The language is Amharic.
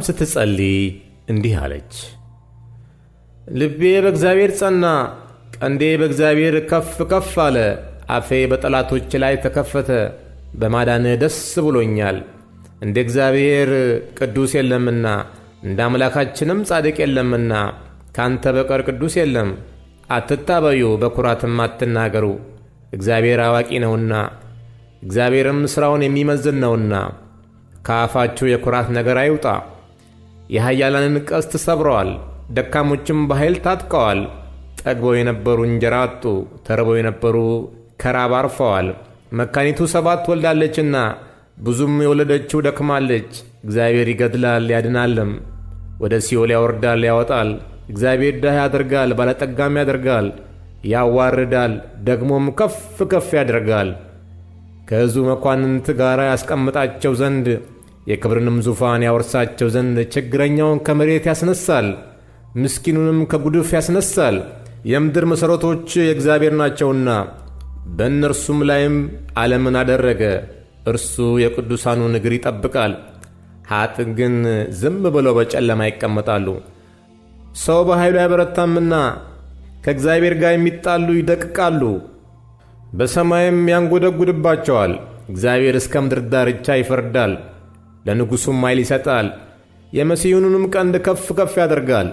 ስትጸልይ እንዲህ አለች። ልቤ በእግዚአብሔር ጸና፣ ቀንዴ በእግዚአብሔር ከፍ ከፍ አለ። አፌ በጠላቶች ላይ ተከፈተ፣ በማዳንህ ደስ ብሎኛል። እንደ እግዚአብሔር ቅዱስ የለምና እንደ አምላካችንም ጻድቅ የለምና፣ ካንተ በቀር ቅዱስ የለም። አትታበዩ፣ በኩራትም አትናገሩ። እግዚአብሔር አዋቂ ነውና እግዚአብሔርም ሥራውን የሚመዝን ነውና። ከአፋችሁ የኩራት ነገር አይውጣ። የኃያላንን ቀስት ሰብረዋል፣ ደካሞችም በኃይል ታጥቀዋል። ጠግበው የነበሩ እንጀራ አጡ፣ ተርበው የነበሩ ከራብ አርፈዋል። መካኒቱ 7 ወልዳለችና ብዙም የወለደችው ደክማለች። እግዚአብሔር ይገድላል ያድናልም፣ ወደ ሲኦል ያወርዳል ያወጣል። እግዚአብሔር ድሃ ያደርጋል ባለጠጋም ያደርጋል፣ ያዋርዳል ደግሞም ከፍ ከፍ ያደርጋል። ከሕዝቡ መኳንንት ጋር ያስቀምጣቸው ዘንድ የክብርንም ዙፋን ያወርሳቸው ዘንድ ችግረኛውን ከመሬት ያስነሳል፣ ምስኪኑንም ከጉድፍ ያስነሳል። የምድር መሠረቶች የእግዚአብሔር ናቸውና በእነርሱም ላይም ዓለምን አደረገ። እርሱ የቅዱሳኑን እግር ይጠብቃል፣ ኀጥእ ግን ዝም ብለው በጨለማ ይቀመጣሉ። ሰው በኃይሉ አይበረታምና ከእግዚአብሔር ጋር የሚጣሉ ይደቅቃሉ፣ በሰማይም ያንጐደጕድባቸዋል። እግዚአብሔር እስከ ምድር ዳርቻ ይፈርዳል፣ ለንጉሡም ኃይል ይሰጣል፣ የመሲሑንም ቀንድ ከፍ ከፍ ያደርጋል።